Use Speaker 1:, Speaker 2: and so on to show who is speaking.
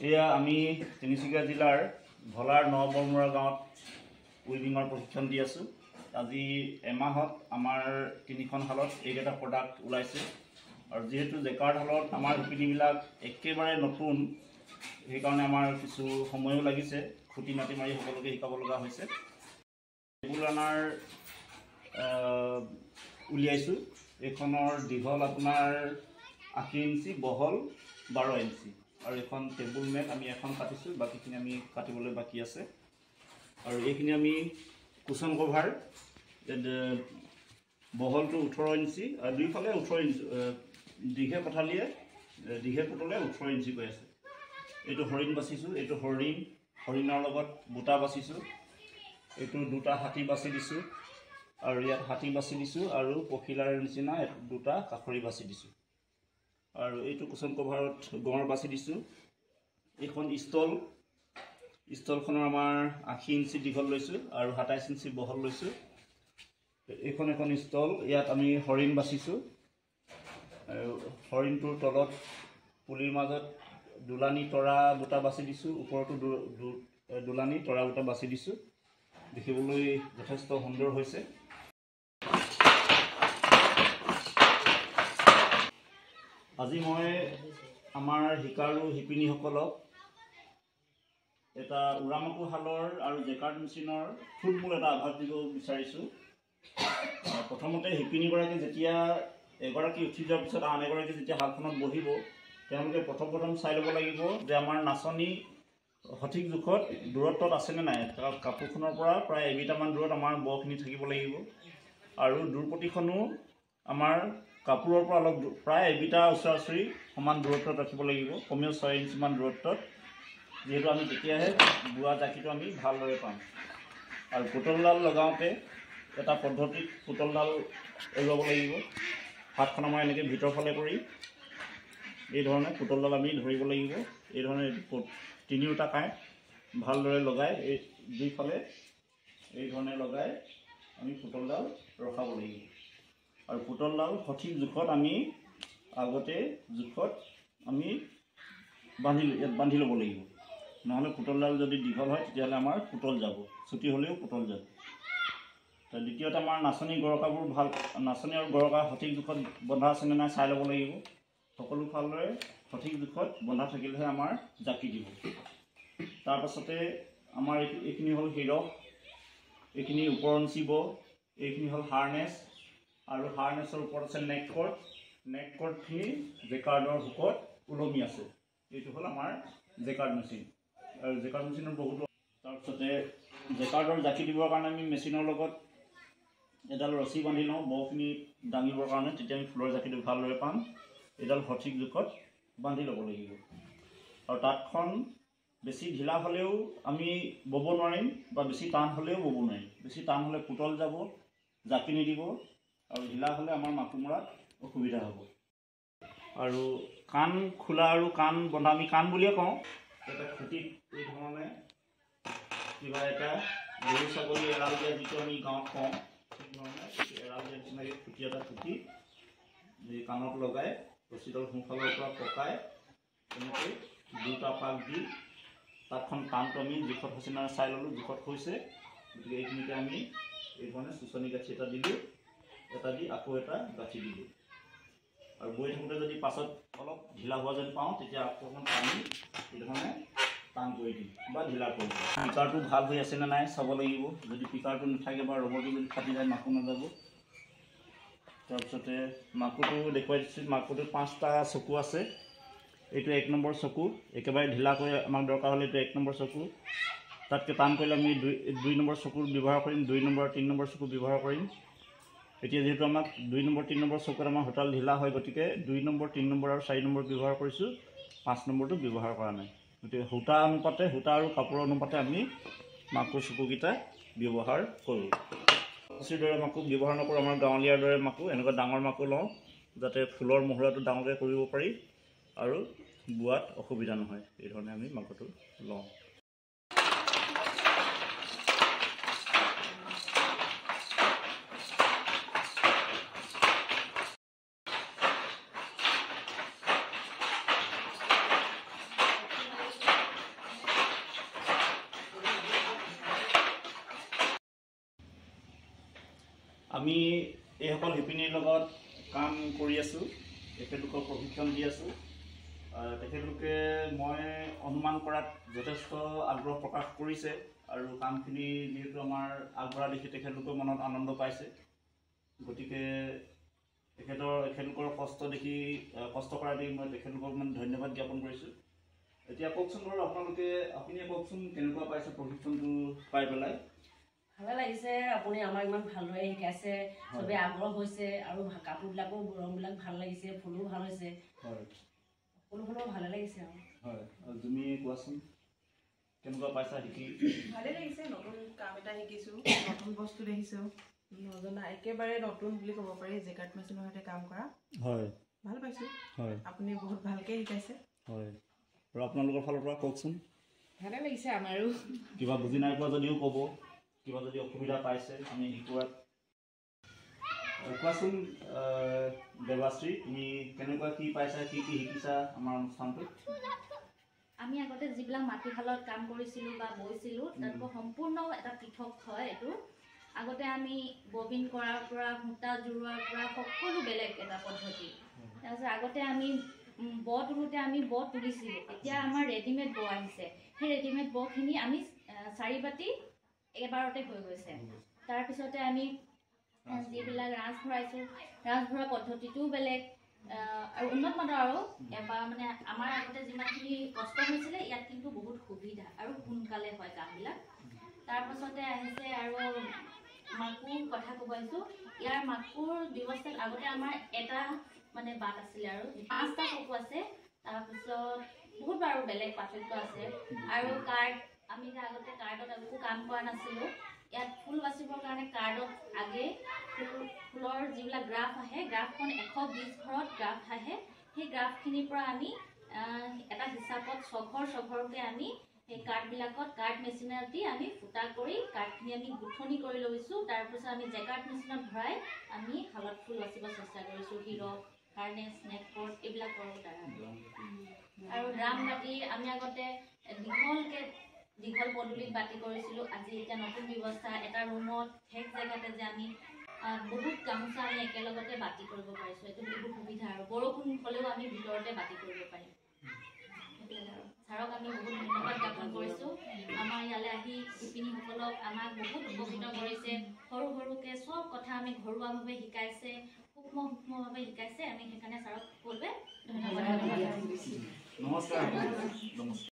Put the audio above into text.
Speaker 1: এয়া আমি তিনিচুকীয়া জিলাৰ ভলাৰ নবৰমুৰা গাঁৱত উইভিঙৰ প্ৰশিক্ষণ দি আছোঁ। আজি এমাহত আমাৰ তিনিখন শালত এইকেইটা প্ৰডাক্ট ওলাইছে আৰু যিহেতু জেকাৰ্ড শালত আমাৰ শিপিনীবিলাক একেবাৰে নতুন, সেইকাৰণে আমাৰ কিছু সময়ো লাগিছে, খুঁটি মাটি মাৰি সকলোকে শিকাব লগা হৈছে। টেবুল ৰানাৰ উলিয়াইছোঁ। এইখনৰ দীঘল আপোনাৰ 80 ইঞ্চি, বহল 12 ইঞ্চি আৰু এখন টেবুল মেট আমি এখন কাটিছোঁ, বাকীখিনি আমি কাটিবলৈ বাকী আছে। আৰু এইখিনি আমি কুচন কভাৰ, বহলটো 18 ইঞ্চি আৰু দুইফালে 18 ইঞ্চি, দীঘে পঠালিয়ে দীঘে পুতলে 18 ইঞ্চি কৈ আছে। এইটো হৰিণ বাচিছোঁ, এইটো হৰিণৰ লগত বুটা বাচিছোঁ। এইটো দুটা হাতী বাছি দিছোঁ আৰু ইয়াত হাতী বাছি দিছোঁ আৰু পখিলাৰ নিচিনা দুটা কাষৰী বাছি দিছোঁ। আৰু এইটো কুচন কভাৰত গঁড় বাছি দিছোঁ। এইখন ষ্টলখনৰ আমাৰ 80 ইঞ্চি দীঘল লৈছোঁ আৰু 27 ইঞ্চি বহল লৈছোঁ। এইখন এখন ষ্টল, ইয়াত আমি হৰিণ বাচিছোঁ। আৰু হৰিণটোৰ তলত পুলিৰ মাজত দোলানি তৰা বুটা বাছি দিছোঁ, ওপৰতো দোলানি তৰা বুটা বাছি দিছোঁ। দেখিবলৈ যথেষ্ট সুন্দৰ হৈছে। আজি মই আমাৰ শিকাৰু শিপিনীসকলক এটা উৰামাকো শালৰ আৰু জেকাৰ্ড মেচিনৰ থুলমূল এটা আভাস দিব বিচাৰিছোঁ। প্ৰথমতে শিপিনীগৰাকী যেতিয়া এগৰাকী উঠি যোৱাৰ পিছত আন এগৰাকী যেতিয়া শালখনত বহিব, তেওঁলোকে প্ৰথম চাই ল'ব লাগিব যে আমাৰ নাচনি সঠিক জোখত দূৰত্বত আছেনে নাই। কাপোৰখনৰ পৰা প্ৰায় এবিটামান দূৰত আমাৰ বখিনি থাকিব লাগিব আৰু দূৰপতিখনো আমাৰ কাপোৰৰ পৰা অলপ প্ৰায় এবিটা ওচৰা ওচৰি সমান দূৰত্বত ৰাখিব লাগিব, কমেও 6 ইঞ্চিমান দূৰত্বত, যিহেতু আমি তেতিয়াহে বোৱা জাকিটো আমি ভালদৰে পাম। আৰু পুতলডাল লগাওঁতে এটা পদ্ধতিত পুতলডাল এৰুৱাব লাগিব। হাতখন আমাৰ এনেকৈ ভিতৰ ফালে কৰি এইধৰণে পুতলডাল আমি ধৰিব লাগিব। এইধৰণে তিনিওটা কাঁইট ভালদৰে লগাই এই দুইফালে এইধৰণে লগাই আমি পুতলডাল ৰখাব লাগিব। আৰু পুতলডাল সঠিক জোখত আমি আগতে আমি বান্ধি ল'ব লাগিব, নহ'লে পুতলডাল যদি দীঘল হয় তেতিয়াহ'লে আমাৰ পুতল যাব, চুটি হ'লেও পুতল যাব। দ্বিতীয়তে আমাৰ নাচনি আৰু গৰকা সঠিক জোখত বন্ধা আছেনে নাই চাই ল'ব লাগিব। সকলো ফালৰে সঠিক জোখত বন্ধা থাকিলেহে আমাৰ জাকি দিব। তাৰপাছতে আমাৰ এইখিনি হ'ল হিৰক, এইখিনি ওপৰঞ্চি ব, এইখিনি হ'ল হাৰ্নেছ আৰু হাৰ্নেছৰ ওপৰত আছে নেককৰ্ডখিনি জেকাৰ্ডৰ হুকত ওলমি আছে। এইটো হ'ল আমাৰ জেকাৰ্ড মেচিন। আৰু জেকাৰ্ড মেচিনৰ বহুতো, তাৰপিছতে জেকাৰ্ডৰ জাকি দিবৰ কাৰণে আমি মেচিনৰ লগত এডাল ৰছী বান্ধি লওঁ বখিনি দাঙিবৰ কাৰণে, তেতিয়া আমি ফুলৰ জাকিটো ভালদৰে পাম। এডাল সঠিক জোখত বান্ধি ল'ব লাগিব। আৰু তাঁতখন বেছি ঢিলা হ'লেও আমি ব'ব নোৱাৰিম বা বেছি টান হ'লেও ব'ব নোৱাৰিম। বেছি টান হ'লে পুতল যাব, জাকি নিদিব, আৰু ঢিলা হ'লে আমাৰ মাকো মৰাত অসুবিধা হ'ব। আৰু কাণ খোলা আৰু কাণ বন্ধা, আমি কাণ বুলিয়ে কওঁ। এটা খুঁটিত এইধৰণে কিবা এটা গৰু ছাগলী এৰাল দিয়া, যিটো আমি গাঁৱত কওঁ, সেইধৰণে এৰাল দিয়া নিচিনাকৈ খুঁটি এটা পুতি এই কাণত লগাই ৰছীডাল সোঁফালৰ পৰা পকাই তেনেকৈ দুটা পাক দি তাতখন কাণটো আমি জোখত হৈছে নাই চাই ল'লোঁ, জোখত হৈছে। গতিকে এইখিনিতে আমি এইধৰণে চুচনি গাঁঠি এটা দিলোঁ, এটা দি আকৌ এটা গাঁঠি দিলোঁ। আৰু বৈ থাকোঁতে যদি পাছত অলপ ঢিলা হোৱা যেন পাওঁ, তেতিয়া আকৌ অকণমান টানি এইধৰণে টান কৰি দিম বা ঢিলা কৰি দিম। পিকাৰটো ভাল হৈ আছেনে নাই চাব লাগিব। যদি পিকাৰটো নাথাকে বা ৰবৰটো যদি ফাটি যায় মাকো নাযাব। তাৰপিছতে মাকুটো দেখুৱাই দিছোঁ। মাকুটোত 5টা চকু আছে। এইটো 1 নম্বৰ চকু, একেবাৰে ঢিলাকৈ আমাক দৰকাৰ হ'লে এইটো 1 নম্বৰ চকু। তাতকৈ টান কৰিলে আমি 2 নম্বৰ চকু ব্যৱহাৰ কৰিম, 2 নম্বৰ 3 নম্বৰ চকু ব্যৱহাৰ কৰিম। এতিয়া যিহেতু আমাক 2 নম্বৰ 3 নম্বৰ চকুত আমাৰ সূতাল ঢিলা হয়, গতিকে 2 নম্বৰ 3 নম্বৰ আৰু 4 নম্বৰ ব্যৱহাৰ কৰিছোঁ, 5 নম্বৰটো ব্যৱহাৰ কৰা নাই। গতিকে সূতা আৰু কাপোৰৰ অনুপাতে আমি মাকুৰ চকুকেইটা ব্যৱহাৰ কৰোঁ। ৰছীৰ দৰে মাকু ব্যৱহাৰ নকৰোঁ, আমাৰ গাঁৱলীয়াৰ দৰে মাকু, এনেকুৱা ডাঙৰ মাকু লওঁ যাতে ফুলৰ মহুৰাটো ডাঙৰকৈ কৰিব পাৰি আৰু বোৱাত অসুবিধা নহয়। এইধৰণে আমি মাকুটো লওঁ। আমি এইসকল শিপিনীৰ লগত কাম কৰি আছোঁ, তেখেতলোকক প্ৰশিক্ষণ দি আছোঁ। তেখেতলোকে মই অনুমান কৰাত যথেষ্ট আগ্ৰহ প্ৰকাশ কৰিছে আৰু কামখিনি যিহেতু আমাৰ আগবঢ়া দেখি তেখেতলোকৰ মনত আনন্দ পাইছে। গতিকে তেখেতলোকৰ কষ্ট কৰা দেখি মই তেখেতলোকক মানে ধন্যবাদ জ্ঞাপন কৰিছোঁ। এতিয়া কওকচোন বাৰু আপুনিয়ে কওকচোন কেনেকুৱা পাইছে প্ৰশিক্ষণটো পাই পেলাই?
Speaker 2: ভালে লাগিছে, আপুনি আমাক ইমান ভালদৰে শিকাইছে, চবেই আগ্ৰহ হৈছে আৰু কাপোৰবিলাকো ৰংবিলাক ভাল লাগিছে, ফুলো ভাল হৈছে। সকলো ভালে লাগিছে আৰু।
Speaker 1: হয়, তুমি কোৱাচোন কেনেকুৱা পাইছা শিকি?
Speaker 3: ভালে লাগিছে, নতুন কাম এটা শিকিছোঁ, নতুন বস্তু দেখিছোঁ, নজনা একেবাৰে নতুন বুলি ক'ব পাৰি জেকাৰ্ড মেচিনৰ সৈতে কাম কৰা।
Speaker 1: হয়,
Speaker 3: ভাল পাইছোঁ।
Speaker 1: হয়,
Speaker 3: আপুনি বহুত ভালকৈ শিকাইছে।
Speaker 1: হয়, আৰু আপোনালোকৰ ফালৰ পৰা কওকচোন।
Speaker 3: ভালে লাগিছে আমাৰো।
Speaker 1: কিবা বুজি নাই পোৱা যদিও ক'ব, কিবা যদি অসুবিধা পাইছে আমি শিকোৱাত। কোৱাচোন দেৱাশ্ৰী, তুমি কেনেকুৱা কি পাইছা, কি শিকিছা আমাৰ অনুষ্ঠানটোত?
Speaker 4: আমি আগতে যিবিলাক মাটিশালত কাম কৰিছিলোঁ বা বৈছিলোঁ তাতকৈ সম্পূৰ্ণ এটা পৃথক হয় এইটো। আগতে আমি ববিন কৰাৰ পৰা সূতা জোৰোৱাৰ পৰা সকলো বেলেগ এটা পদ্ধতি। তাৰপিছত আগতে আমি তোলোতে আমি তুলিছিলোঁ, এতিয়া আমাৰ ৰেডিমেড আহিছে। সেই ৰেডিমেড খিনি আমি 4 বাতি এবাৰতে হৈ গৈছে। তাৰপিছতে আমি যিবিলাক ৰাঁচ ভৰাইছোঁ, ৰাঁচ ভৰা পদ্ধতিটোও বেলেগ আৰু উন্নত মানৰ আৰু এবাৰ মানে আমাৰ আগতে যিমানখিনি কষ্ট হৈছিলে ইয়াত কিন্তু বহুত সুবিধা আৰু সোনকালে হয় কামবিলাক। তাৰপাছতে আহিছে আৰু মাকুৰ কথা ক'ব আহিছোঁ। ইয়াৰ মাকুৰ ব্যৱস্থাত আগতে আমাৰ এটা মানে বাট আছিলে আৰু 5টা চকু আছে। তাৰপিছত বহুত বাৰু বেলেগ পাৰ্থক্য আছে। আৰু কাৰ্ড আমি আগতে কাৰ্ডত একো কাম কৰা নাছিলোঁ। ইয়াত ফুল বাচিবৰ কাৰণে কাৰ্ডত আগে ফুলৰ যিবিলাক গ্ৰাফ আহে, গ্ৰাফখন 120 ঘৰত গ্ৰাফ আহে। সেই গ্ৰাফখিনিৰ পৰা আমি এটা হিচাপত ছঘৰকে আমি সেই কাৰ্ডবিলাকত কাৰ্ড মেচিনত দি আমি ফুটা কৰি কাৰ্ডখিনি আমি গুঠনি কৰি লৈছোঁ। তাৰপিছত আমি জেকাৰ্ড মেচিনত ভৰাই আমি শালত ফুল বাচিব চেষ্টা কৰিছোঁ। হিৰক, হাৰ্নেছ, নেটৱৰ্ক এইবিলাক কৰোঁ দ্বাৰা। আৰু ড্ৰাম বাতি আমি আগতে দীঘল পদূলিত বাতি কৰিছিলোঁ। আজি এতিয়া নতুন ব্যৱস্থা, এটা ৰুমত ঠেক জেগাতে যে আমি বহুত গামোচা আমি একেলগতে বাতি কৰিব পাৰিছোঁ। এইটো বহুত সুবিধা আৰু বৰষুণ হ'লেও আমি ভিতৰতে বাতি কৰিব পাৰিম। ছাৰক আমি বহুত ধন্যবাদ জ্ঞাপন কৰিছোঁ। আমাৰ ইয়ালৈ আহি শিপিনীসকলক আমাক বহুত উপকৃত কৰিছে। সৰুকে চব কথা আমি ঘৰুৱাভাৱে শিকাইছে, সূক্ষ্মভাৱে শিকাইছে। আমি সেইকাৰণে ছাৰক সকলোৱে ধন্যবাদ।
Speaker 1: নমস্কাৰ।